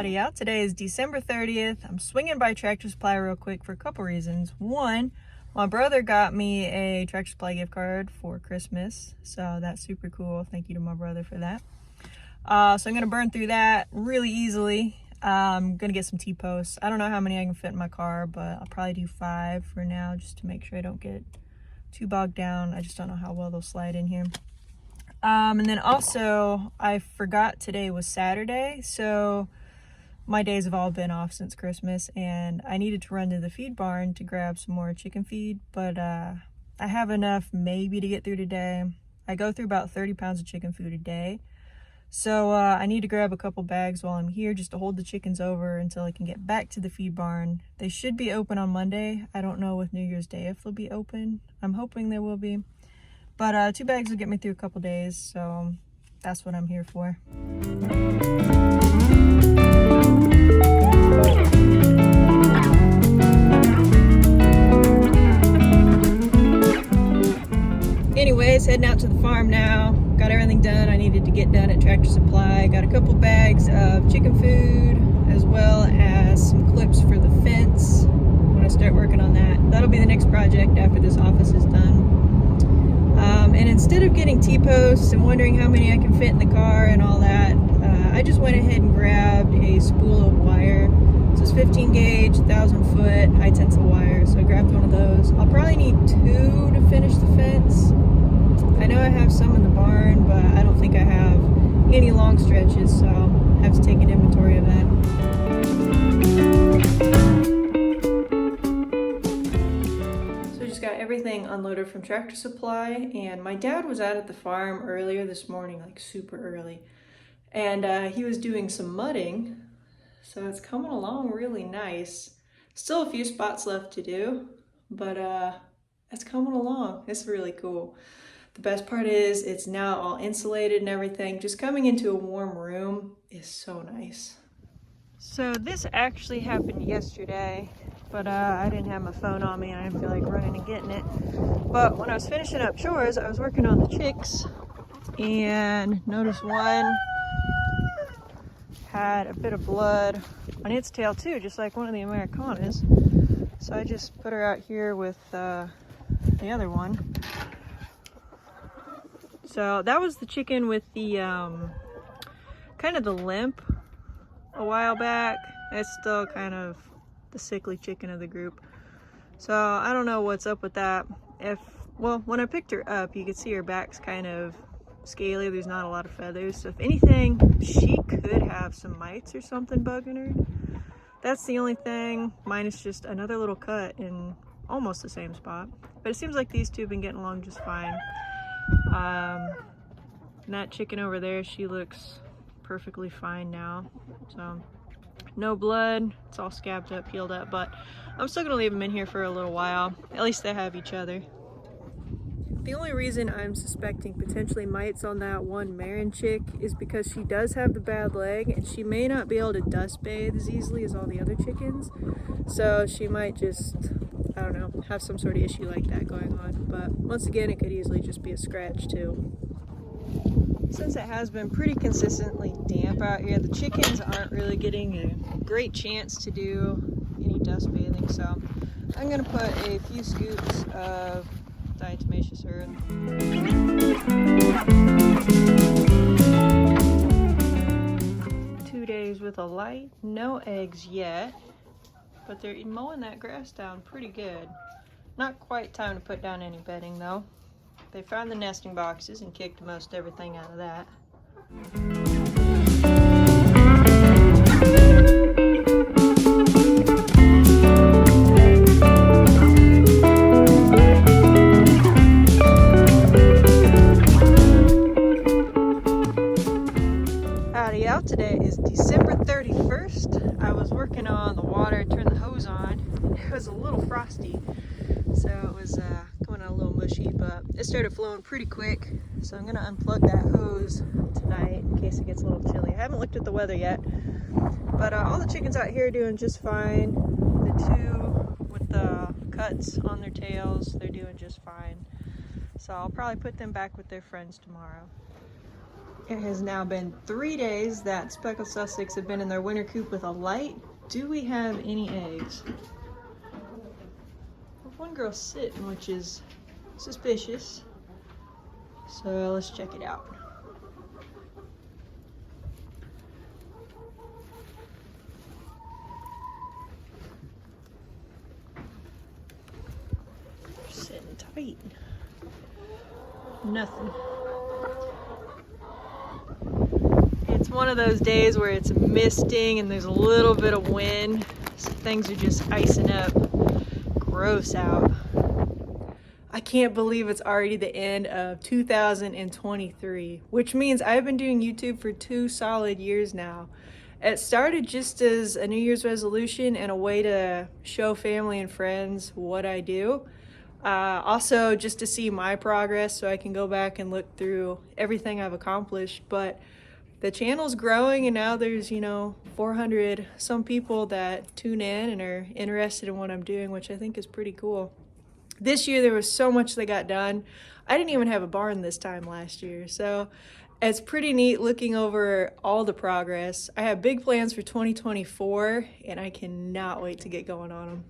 Howdy out. Today is December 30th. I'm swinging by Tractor Supply real quick for a couple reasons. One, my brother got me a Tractor Supply gift card for Christmas, so that's super cool. Thank you to my brother for that. So I'm gonna burn through that really easily. I'm gonna get some T-posts. I don't know how many I can fit in my car, but I'll probably do 5 for now just to make sure I don't get too bogged down. I just don't know how well they'll slide in here. And then also, I forgot today was Saturday, so my days have all been off since Christmas, and I needed to run to the feed barn to grab some more chicken feed, but I have enough maybe to get through today. I go through about 30 pounds of chicken food a day, so I need to grab a couple bags while I'm here just to hold the chickens over until I can get back to the feed barn. They should be open on Monday. I don't know with New Year's Day if they'll be open. I'm hoping they will be. But 2 bags will get me through a couple days, so that's what I'm here for. Anyways, heading out to the farm now. Got everything done I needed to get done at Tractor Supply. Got a couple bags of chicken food, as well as some clips for the fence when I start working on that. That'll be the next project after this office is done. And instead of getting T-posts and wondering how many I can fit in the car and all that, I just went ahead and grabbed a spool of wire. So it's 15 gauge, 1,000 foot, high tensile wire. So I grabbed one of those. I'll probably need 2 to finish the fence. I know I have some in the barn, but I don't think I have any long stretches, so I have to take an inventory of that. Got everything unloaded from Tractor Supply, and my dad was out at the farm earlier this morning, like super early, and he was doing some mudding, so it's coming along really nice. Still a few spots left to do, but it's coming along. It's really cool. The best part is it's now all insulated and everything. Just coming into a warm room is so nice. So this actually happened yesterday, but I didn't have my phone on me and I didn't feel like running and getting it. But when I was finishing up chores, I was working on the chicks and noticed one had a bit of blood on its tail too, just like one of the Americanas. So I just put her out here with the other one. So that was the chicken with the kind of the limp a while back. It's still kind of the sickly chicken of the group. So I don't know what's up with that. Well, when I picked her up, you could see her back's kind of scaly. There's not a lot of feathers. So if anything, she could have some mites or something bugging her. That's the only thing, minus just another little cut in almost the same spot. But it seems like these two have been getting along just fine. And that chicken over there, she looks perfectly fine now. So no blood, it's all scabbed up, healed up, but I'm still gonna leave them in here for a little while. At least they have each other. The only reason I'm suspecting potentially mites on that one Marin chick is because she does have the bad leg and she may not be able to dust bathe as easily as all the other chickens. So she might just, I don't know, have some sort of issue like that going on. But once again, it could easily just be a scratch too. Since it has been pretty consistently damp out here, the chickens aren't really getting a great chance to do any dust bathing, so I'm going to put a few scoops of diatomaceous earth. 2 days with a light, no eggs yet, but they're mowing that grass down pretty good. Not quite time to put down any bedding though. They found the nesting boxes and kicked most everything out of that. 31st. I was working on the water, turned the hose on. It was a little frosty, so it was going on a little mushy, but it started flowing pretty quick. So I'm going to unplug that hose tonight in case it gets a little chilly. I haven't looked at the weather yet, but all the chickens out here are doing just fine. The two with the cuts on their tails, they're doing just fine. So I'll probably put them back with their friends tomorrow. It has now been 3 days that speckled Sussex have been in their winter coop with a light. Do we have any eggs? One girl's sitting, which is suspicious. So let's check it out. Sitting tight. Nothing. It's one of those days where it's misting and there's a little bit of wind, so things are just icing up. Gross out. I can't believe it's already the end of 2023, which means I've been doing YouTube for 2 solid years now. It started just as a New Year's resolution and a way to show family and friends what I do. Also just to see my progress so I can go back and look through everything I've accomplished. But the channel's growing and now there's, 400 some people that tune in and are interested in what I'm doing, which I think is pretty cool. This year there was so much that got done. I didn't even have a barn this time last year, so it's pretty neat looking over all the progress. I have big plans for 2024 and I cannot wait to get going on them.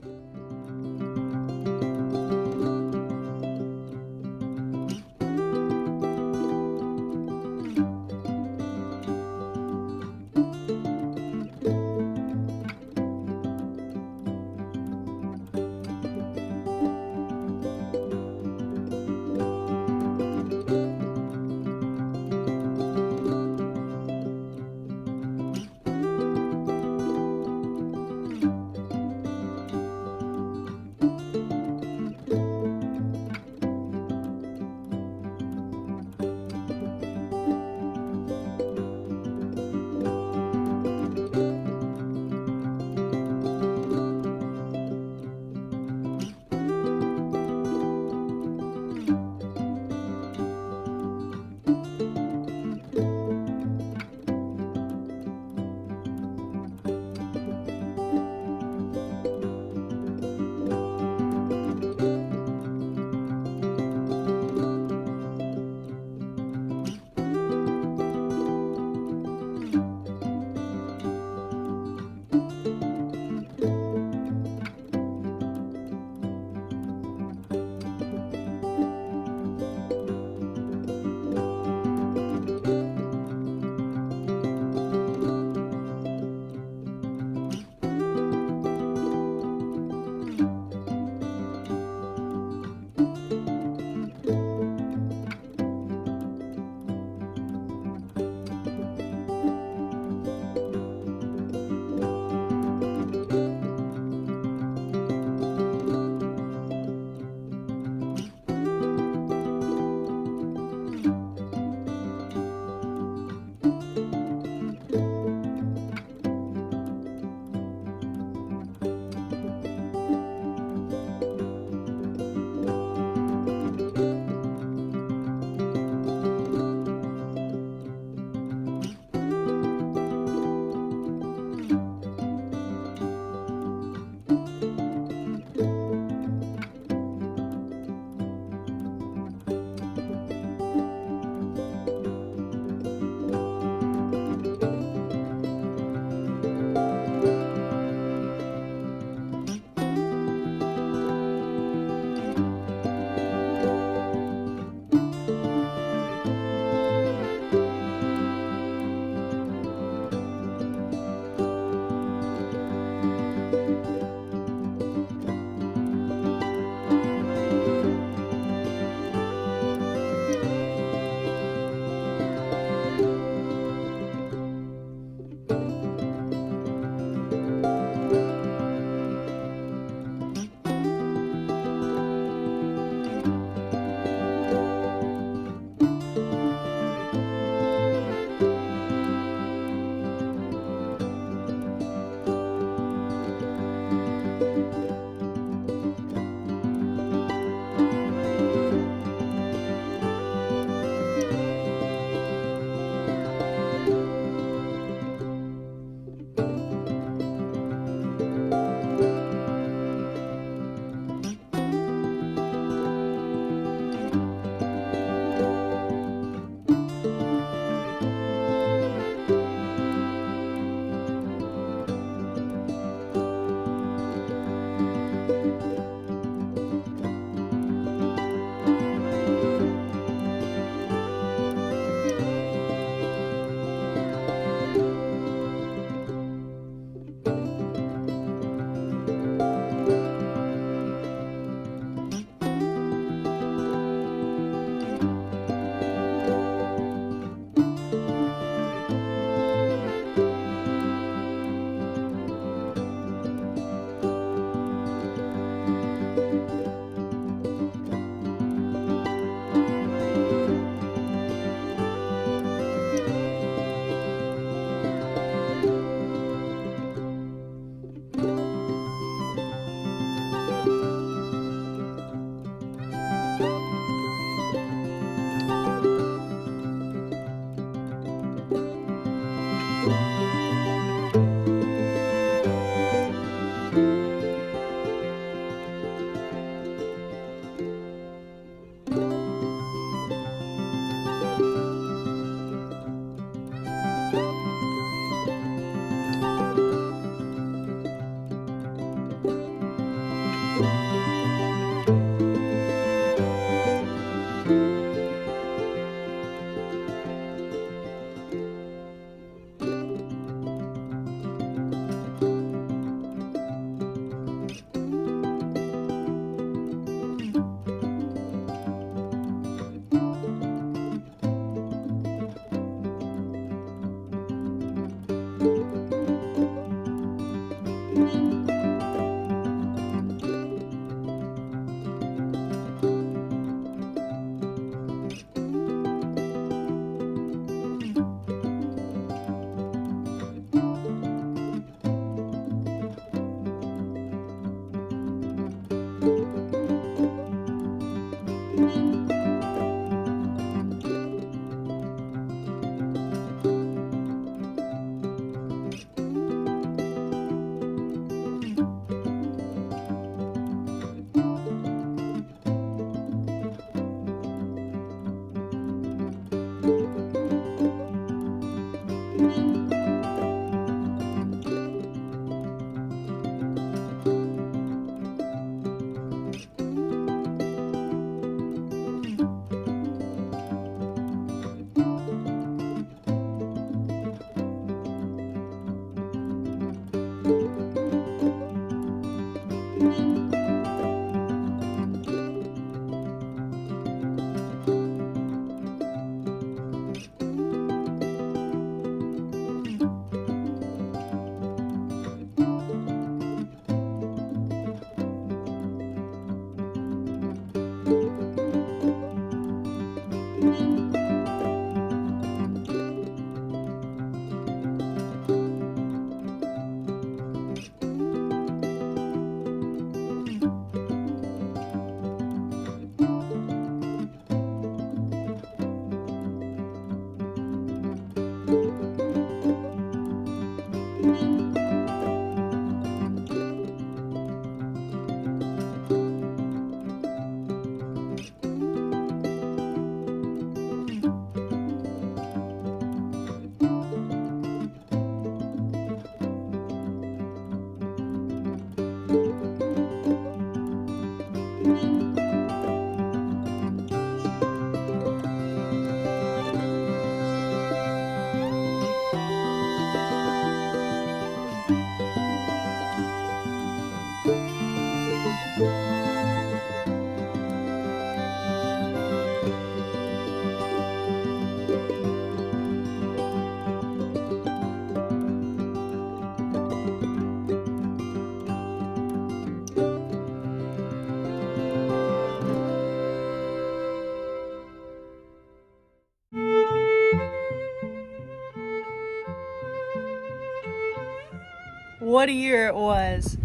what a year it was.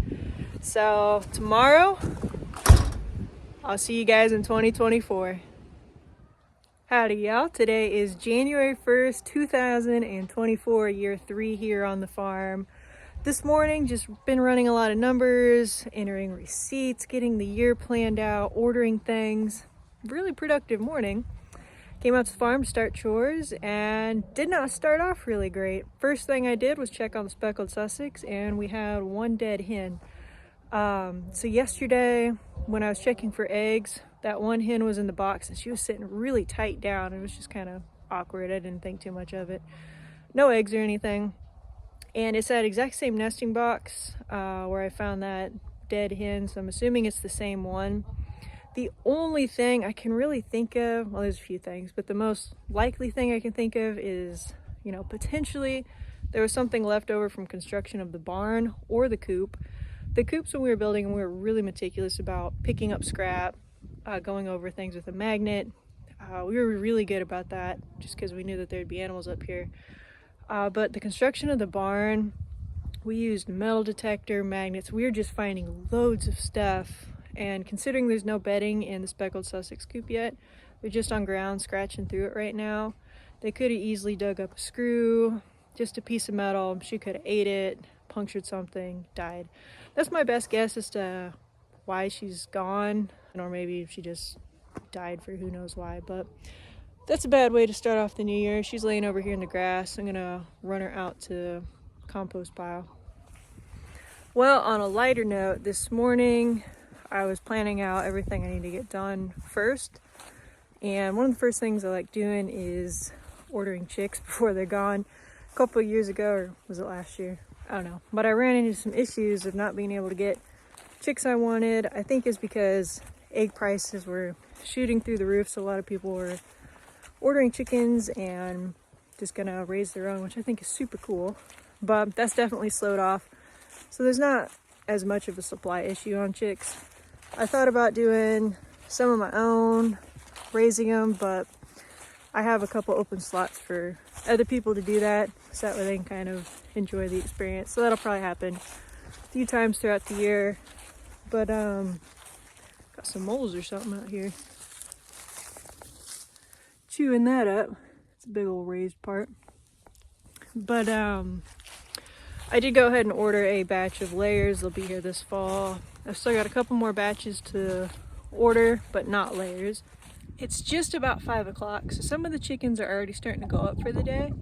So tomorrow, I'll see you guys in 2024. Howdy y'all, today is January 1st, 2024, year 3 here on the farm. This morning, just been running a lot of numbers, entering receipts, getting the year planned out, ordering things. Really productive morning. Came out to the farm to start chores and did not start off really great. First thing I did was check on the speckled Sussex, and we had one dead hen. So yesterday when I was checking for eggs, that one hen was in the box and she was sitting really tight down. It was just kind of awkward. I didn't think too much of it. No eggs or anything. And it's that exact same nesting box where I found that dead hen, so I'm assuming it's the same one. The only thing I can really think of, well, there's a few things, but the most likely thing I can think of is, potentially there was something left over from construction of the barn or the coop. The coops, when we were building them, we were really meticulous about picking up scrap, going over things with a magnet. We were really good about that just because we knew that there'd be animals up here. But the construction of the barn, we used metal detector, magnets. We were just finding loads of stuff. And considering there's no bedding in the speckled Sussex coop yet, they're just on ground scratching through it right now. They could have easily dug up a screw, just a piece of metal. She could have ate it, punctured something, died. That's my best guess as to why she's gone, or maybe she just died for who knows why. But that's a bad way to start off the new year. She's laying over here in the grass. I'm gonna run her out to the compost pile. Well, on a lighter note, this morning I was planning out everything I need to get done first. And one of the first things I like doing is ordering chicks before they're gone. A couple of years ago, or was it last year? I don't know. But I ran into some issues of not being able to get chicks I wanted. I think it's because egg prices were shooting through the roof, so a lot of people were ordering chickens and just gonna raise their own, which I think is super cool. But that's definitely slowed off. So there's not as much of a supply issue on chicks. I thought about doing some of my own, raising them, but I have a couple open slots for other people to do that, so that way they can kind of enjoy the experience. So that'll probably happen a few times throughout the year. But got some moles or something out here. Chewing that up. It's a big old raised part. But I did go ahead and order a batch of layers. They'll be here this fall. I've still got a couple more batches to order, but not layers. It's just about 5 o'clock, so some of the chickens are already starting to go up for the day.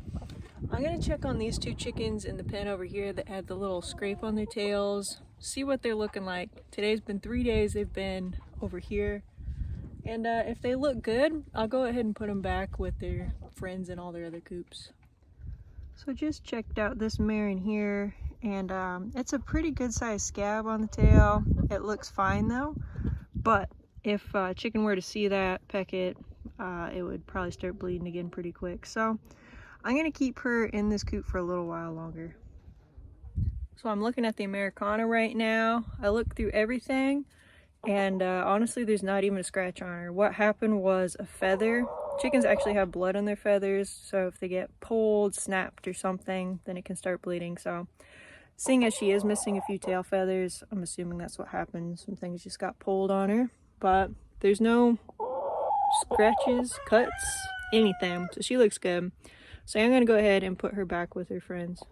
I'm gonna check on these 2 chickens in the pen over here that had the little scrape on their tails, see what they're looking like. Today's been 3 days they've been over here. And if they look good, I'll go ahead and put them back with their friends in all their other coops. So just checked out this mare in here, and it's a pretty good sized scab on the tail. It looks fine though, but if a chicken were to see that, peck it, it would probably start bleeding again pretty quick. So I'm gonna keep her in this coop for a little while longer. So I'm looking at the Americana right now. I looked through everything, and honestly, there's not even a scratch on her. What happened was a feather. Chickens actually have blood on their feathers, so if they get pulled, snapped, or something, then it can start bleeding. So seeing as she is missing a few tail feathers, I'm assuming that's what happened. Some things just got pulled on her, but there's no scratches, cuts, anything. So she looks good. So I'm gonna go ahead and put her back with her friends.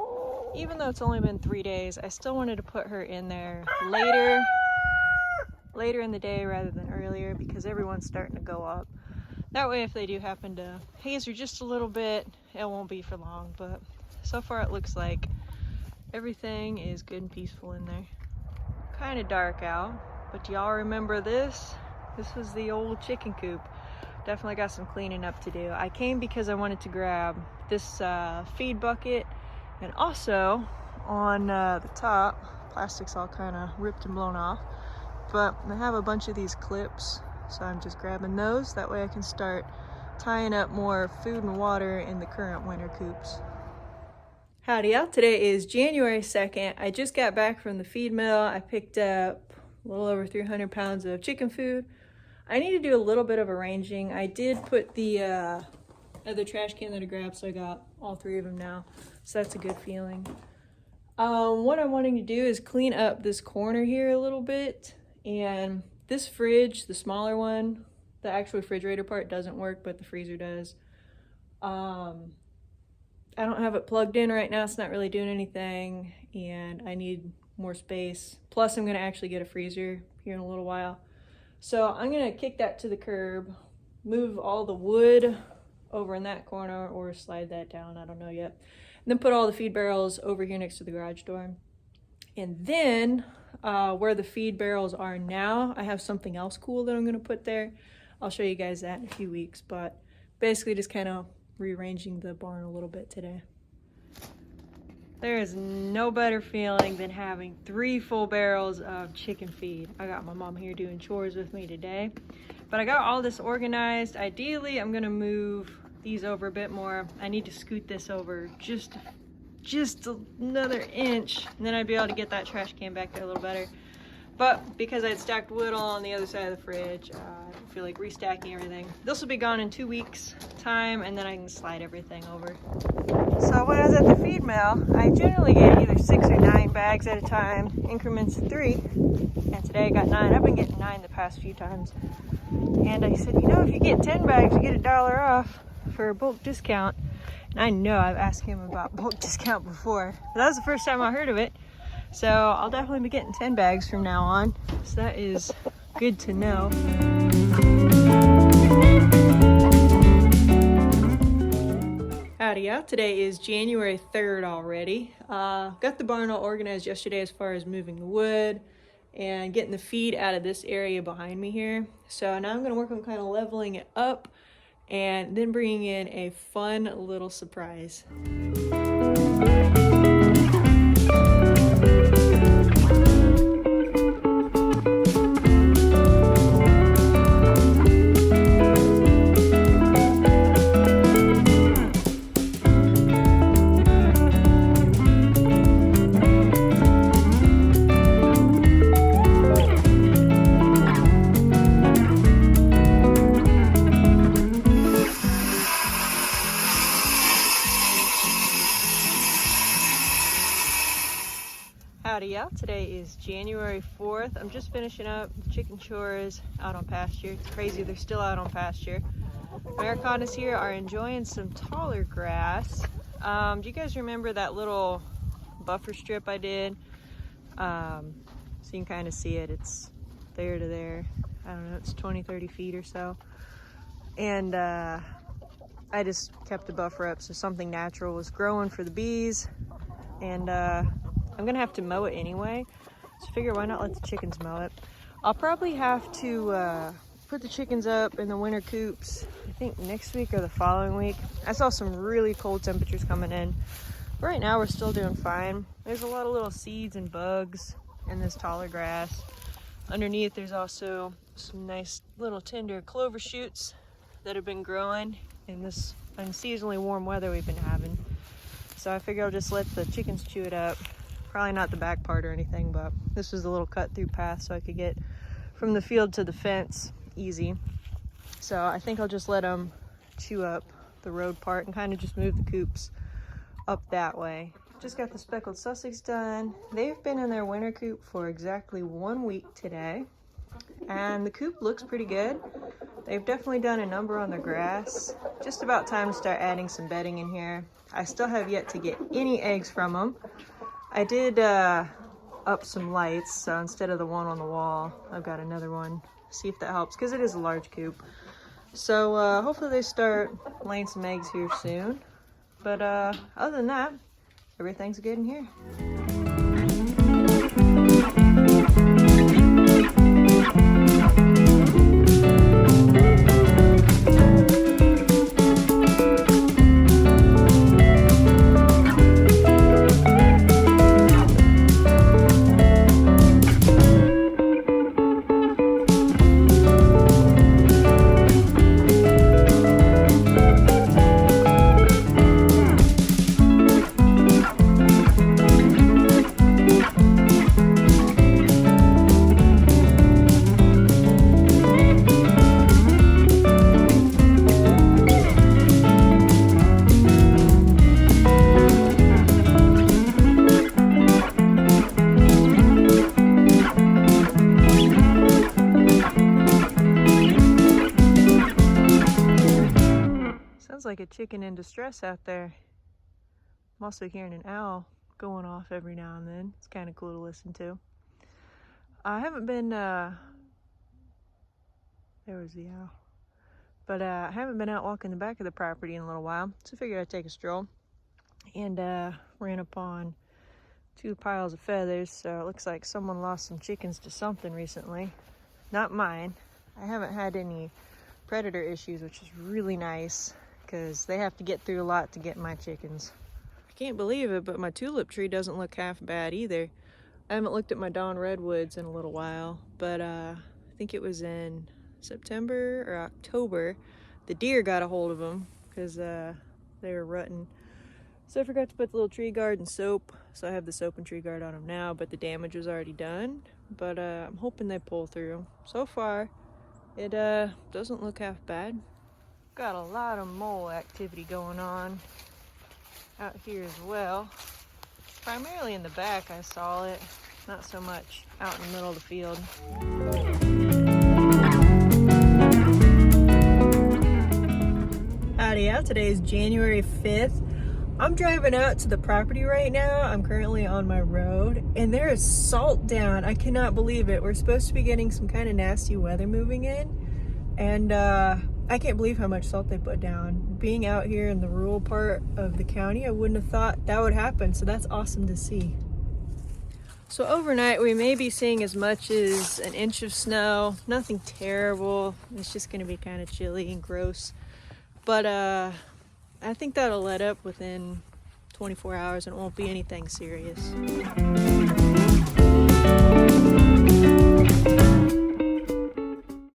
Even though it's only been 3 days, I still wanted to put her in there later in the day rather than earlier, because everyone's starting to go up. That way, if they do happen to haze her just a little bit, it won't be for long. But so far it looks like everything is good and peaceful in there. Kind of dark out, but do y'all remember this? This was the old chicken coop. Definitely got some cleaning up to do. I came because I wanted to grab this feed bucket, and also on the top, plastic's all kind of ripped and blown off, but I have a bunch of these clips, so I'm just grabbing those. That way I can start tying up more food and water in the current winter coops. Howdy y'all, today is January 2nd. I just got back from the feed mill. I picked up a little over 300 pounds of chicken food. I need to do a little bit of arranging. I did put the other trash can that I grabbed, so I got all 3 of them now. So that's a good feeling. What I'm wanting to do is clean up this corner here a little bit, and this fridge, the smaller one, the actual refrigerator part doesn't work, but the freezer does. I don't have it plugged in right now. It's not really doing anything, and I need more space. Plus, I'm gonna actually get a freezer here in a little while. So I'm gonna kick that to the curb, move all the wood over in that corner, or slide that down, I don't know yet. And then put all the feed barrels over here next to the garage door. And then where the feed barrels are now, I have something else cool that I'm gonna put there. I'll show you guys that in a few weeks, but basically just kind of rearranging the barn a little bit today. There is no better feeling than having 3 full barrels of chicken feed. I got my mom here doing chores with me today, but I got all this organized. Ideally, I'm gonna move these over a bit more. I need to scoot this over just another inch, and then I'd be able to get that trash can back there a little better. But because I had stacked wood all on the other side of the fridge, I don't feel like restacking everything. This will be gone in 2 weeks time, and then I can slide everything over. So when I was at the feed mill, I generally get either 6 or 9 bags at a time, increments of 3. And today I got 9. I've been getting 9 the past few times. And I said, you know, if you get 10 bags, you get $1 off for a bulk discount. And I know I've asked him about bulk discount before, but that was the first time I heard of it. So I'll definitely be getting 10 bags from now on. So that is good to know. Howdy y'all. Today is January 3rd already. Got the barn all organized yesterday as far as moving the wood and getting the feed out of this area behind me here. So now I'm going to work on kind of leveling it up and then bringing in a fun little surprise. Howdy y'all. Today is January 4th. I'm just finishing up chicken chores out on pasture. It's crazy, they're still out on pasture. Americanas here are enjoying some taller grass. Do you guys remember that little buffer strip I did? So you can kind of see it. It's there to there. I don't know, it's 20-30 feet or so. And I just kept the buffer up so something natural was growing for the bees. And I'm gonna have to mow it anyway, so figure why not let the chickens mow it. I'll probably have to put the chickens up in the winter coops, I think next week or the following week. I saw some really cold temperatures coming in. But right now we're still doing fine. There's a lot of little seeds and bugs in this taller grass. Underneath there's also some nice little tender clover shoots that have been growing in this unseasonably warm weather we've been having. So I figure I'll just let the chickens chew it up. Probably not the back part or anything, but this was a little cut through path so I could get from the field to the fence easy. So I think I'll just let them chew up the road part and kind of just move the coops up that way. Just got the speckled Sussex done. They've been in their winter coop for exactly 1 week today, and the coop looks pretty good. They've definitely done a number on the grass. Just about time to start adding some bedding in here. I still have yet to get any eggs from them. I did up some lights, so instead of the one on the wall, I've got another one. See if that helps, because it is a large coop. So hopefully they start laying some eggs here soon. But other than that, everything's good in here. distress out there. I'm also hearing an owl going off every now and then. It's kind of cool to listen to. I haven't been, there was the owl. But I haven't been out walking the back of the property in a little while, so I figured I'd take a stroll. And ran upon 2 piles of feathers, so it looks like someone lost some chickens to something recently. Not mine. I haven't had any predator issues, which is really nice, because they have to get through a lot to get my chickens. I can't believe it, but my tulip tree doesn't look half bad either. I haven't looked at my dawn redwoods in a little while, but I think it was in September or October, the deer got a hold of them because they were rutting. So I forgot to put the little tree guard and soap, so I have the soap and tree guard on them now, but the damage was already done. But I'm hoping they pull through. So far, it doesn't look half bad. Got a lot of mole activity going on out here as well. Primarily in the back I saw it, not so much out in the middle of the field. Howdy out, today is January 5th. I'm driving out to the property right now. I'm currently on my road and there is salt down. I cannot believe it. We're supposed to be getting some kind of nasty weather moving in, and I can't believe how much salt they put down. Being out here in the rural part of the county, I wouldn't have thought that would happen, so that's awesome to see. So overnight we may be seeing as much as an inch of snow. Nothing terrible. It's just going to be kind of chilly and gross. But I think that'll let up within 24 hours and it won't be anything serious.